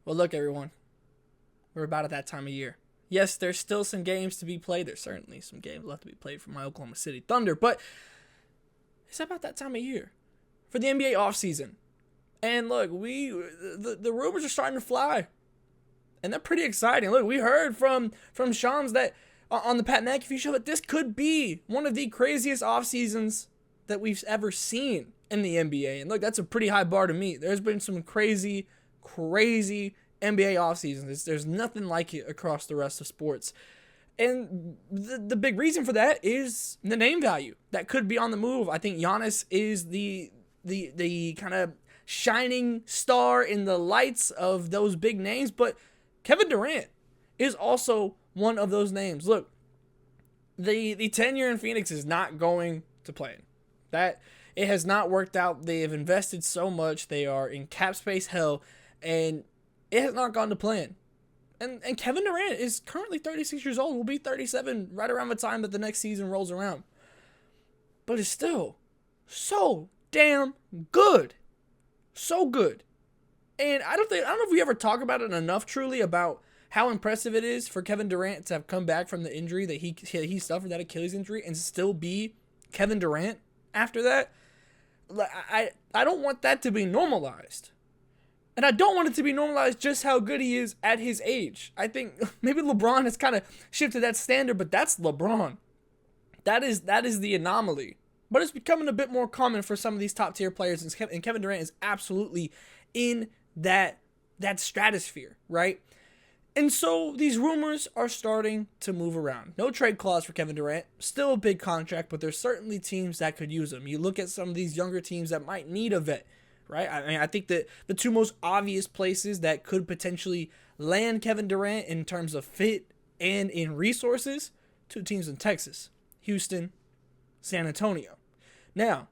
Well, look, everyone, we're about at that time of year. Yes, there's still some games to be played. There's certainly some games left to be played for my Oklahoma City Thunder, but it's about that time of year for the NBA offseason. And look, the rumors are starting to fly, and they're pretty exciting. Look, we heard from Shams that on the Pat McAfee show that this could be one of the craziest off seasons that we've ever seen in the NBA. And look, that's a pretty high bar to meet. There's been some crazy NBA off seasons. There's nothing like it across the rest of sports. And the big reason for that is the name value that could be on the move. I think Giannis is the kind of shining star in the lights of those big names, but Kevin Durant is also one of those names. Look, the tenure in Phoenix is not going to plan. That it has not worked out. They have invested so much. They are in cap space hell, and it has not gone to plan. And Kevin Durant is currently 36 years old. Will be 37 right around the time that the next season rolls around. But it's still so damn good. So good. And I don't know if we ever talk about it enough truly about how impressive it is for Kevin Durant to have come back from the injury that he suffered, that Achilles injury, and still be Kevin Durant after that. I don't want that to be normalized. And I don't want it to be normalized just how good he is at his age. I think maybe LeBron has kind of shifted that standard, but that's LeBron. That is the anomaly. But it's becoming a bit more common for some of these top tier players, and Kevin Durant is absolutely in that stratosphere, right? And so these rumors are starting to move around. No trade clause for Kevin Durant. Still a big contract, but there's certainly teams that could use him. You look at some of these younger teams that might need a vet, right? I mean, I think that the two most obvious places that could potentially land Kevin Durant in terms of fit and in resources, two teams in Texas, Houston, San Antonio. Now,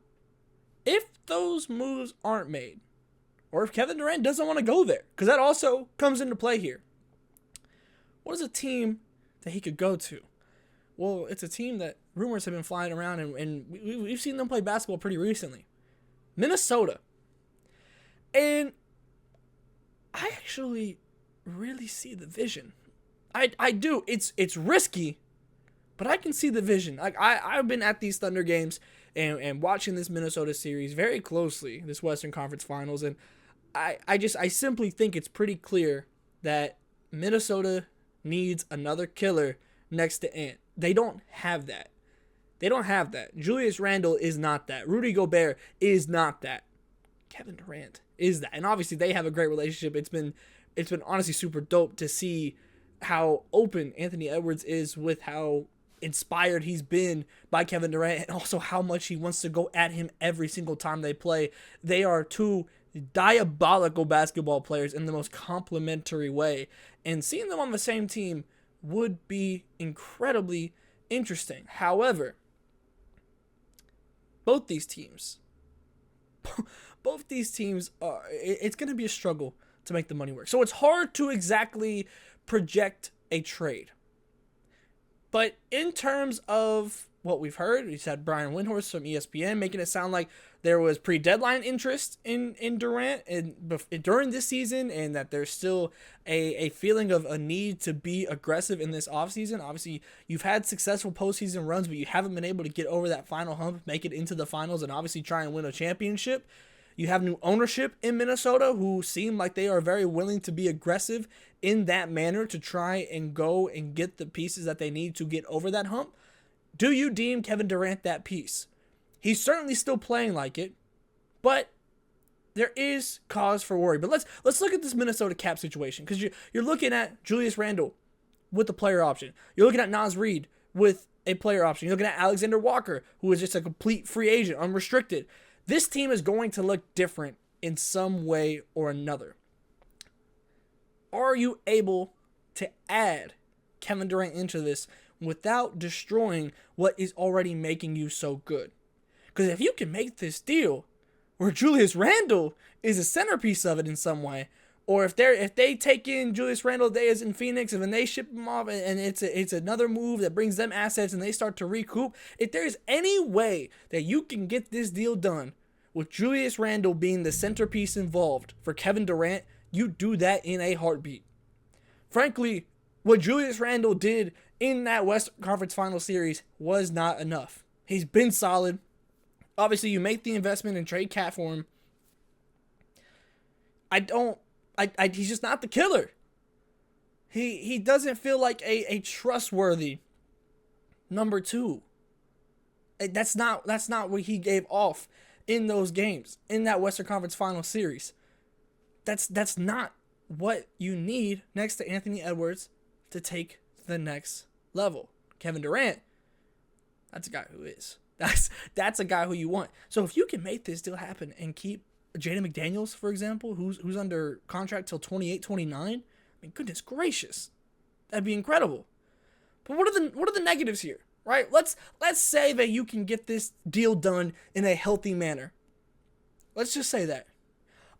if those moves aren't made, or if Kevin Durant doesn't want to go there, because that also comes into play here, what is a team that he could go to? Well, it's a team that rumors have been flying around, and we've seen them play basketball pretty recently. Minnesota. And I actually really see the vision. I do. It's risky, but I can see the vision. Like I've been at these Thunder games and watching this Minnesota series very closely, this Western Conference Finals, and I simply think it's pretty clear that Minnesota needs another killer next to Ant. They don't have that. Julius Randle is not that. Rudy Gobert is not that. Kevin Durant is that. And obviously they have a great relationship. It's been honestly super dope to see how open Anthony Edwards is with how inspired he's been by Kevin Durant, and also how much he wants to go at him every single time they play. They are two diabolical basketball players in the most complimentary way, and seeing them on the same team would be incredibly interesting. However, both these teams are, it's going to be a struggle to make the money work. So it's hard to exactly project a trade. But in terms of what we've heard, we had Brian Windhorst from ESPN making it sound like there was pre-deadline interest in Durant during this season, and that there's still a feeling of a need to be aggressive in this offseason. Obviously, you've had successful postseason runs, but you haven't been able to get over that final hump, make it into the finals, and obviously try and win a championship. You have new ownership in Minnesota who seem like they are very willing to be aggressive in that manner to try and go and get the pieces that they need to get over that hump. Do you deem Kevin Durant that piece? He's certainly still playing like it, but there is cause for worry. But let's look at this Minnesota cap situation, because you're looking at Julius Randle with the player option. You're looking at Naz Reid with a player option. You're looking at Alexander Walker, who is just a complete free agent, unrestricted. This team is going to look different in some way or another. Are you able to add Kevin Durant into this without destroying what is already making you so good? Because if you can make this deal where Julius Randle is a centerpiece of it in some way, or if they take in Julius Randle, they is in Phoenix, and then they ship him off, and it's another move that brings them assets, and they start to recoup. If there's any way that you can get this deal done with Julius Randle being the centerpiece involved for Kevin Durant, you do that in a heartbeat. Frankly, what Julius Randle did in that Western Conference Final Series was not enough. He's been solid. Obviously, you make the investment and trade Cat for him. He's just not the killer. He doesn't feel like a trustworthy number two. That's not what he gave off in those games, in that Western Conference Final Series. That's not what you need next to Anthony Edwards to take the next level. Kevin Durant, that's a guy who is. That's a guy who you want. So if you can make this deal happen and keep Jaden McDaniels, for example, who's under contract till 28, 29, I mean, goodness gracious, that'd be incredible. But what are the negatives here, right? Let's say that you can get this deal done in a healthy manner. Let's just say that.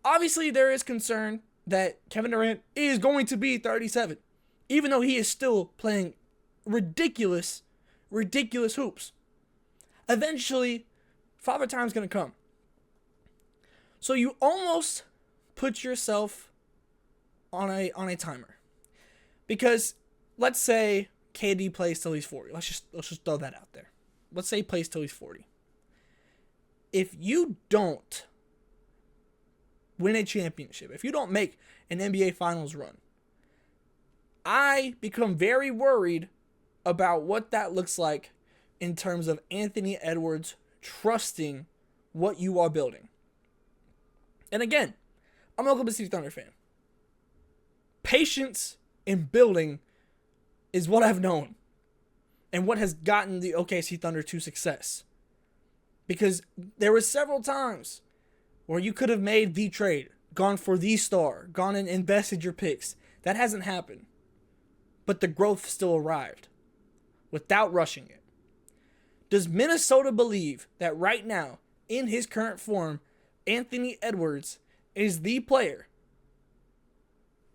Obviously, there is concern that Kevin Durant is going to be 37, even though he is still playing ridiculous hoops. Eventually, Father Time's going to come. So you almost put yourself on a timer. Because let's say KD plays till he's 40. Let's just throw that out there. Let's say he plays till he's 40. If you don't win a championship, if you don't make an NBA Finals run, I become very worried about what that looks like in terms of Anthony Edwards trusting what you are building. And again, I'm an Oklahoma City Thunder fan. Patience in building is what I've known and what has gotten the OKC Thunder to success. Because there were several times where you could have made the trade, gone for the star, gone and invested your picks. That hasn't happened. But the growth still arrived without rushing it. Does Minnesota believe that right now, in his current form, Anthony Edwards is the player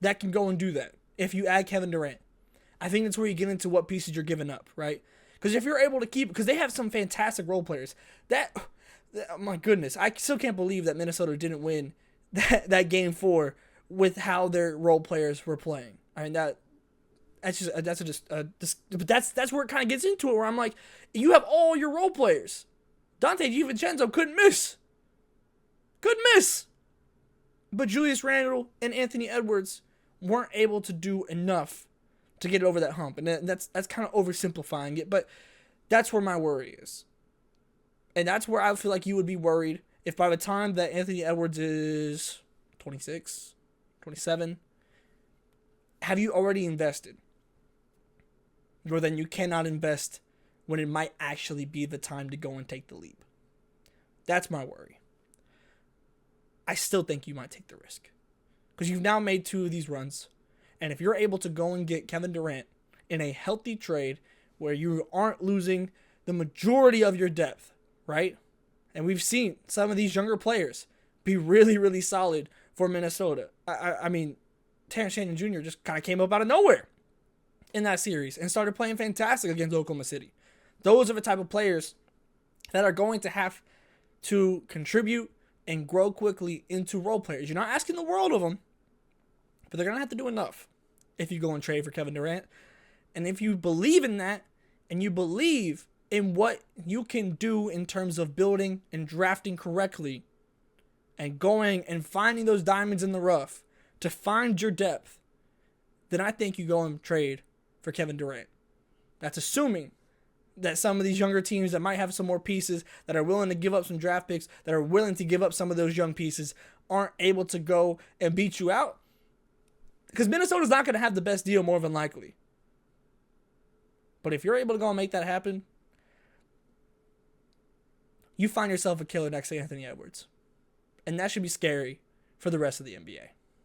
that can go and do that if you add Kevin Durant? I think that's where you get into what pieces you're giving up, right? Because if you're able to keep, because they have some fantastic role players. Oh my goodness, I still can't believe that Minnesota didn't win that game 4 with how their role players were playing. I mean that's where it kind of gets into it, where I'm like, you have all your role players. Dante DiVincenzo couldn't miss. But Julius Randle and Anthony Edwards weren't able to do enough to get over that hump. And that's kind of oversimplifying it, but that's where my worry is. And that's where I feel like you would be worried if by the time that Anthony Edwards is 26, 27, have you already invested? Or then you cannot invest when it might actually be the time to go and take the leap. That's my worry. I still think you might take the risk. Because you've now made 2 of these runs. And if you're able to go and get Kevin Durant in a healthy trade where you aren't losing the majority of your depth, right? And we've seen some of these younger players be really, really solid for Minnesota. I mean, Terrence Shannon Jr. just kind of came up out of nowhere in that series and started playing fantastic against Oklahoma City. Those are the type of players that are going to have to contribute and grow quickly into role players. You're not asking the world of them, but they're going to have to do enough if you go and trade for Kevin Durant. And if you believe in that, and you believe in what you can do in terms of building and drafting correctly, and going and finding those diamonds in the rough to find your depth, then I think you go and trade for Kevin Durant. That's assuming that some of these younger teams that might have some more pieces, that are willing to give up some draft picks, that are willing to give up some of those young pieces, aren't able to go and beat you out. Because Minnesota's not going to have the best deal more than likely. But if you're able to go and make that happen, you find yourself a killer next to Anthony Edwards. And that should be scary for the rest of the NBA.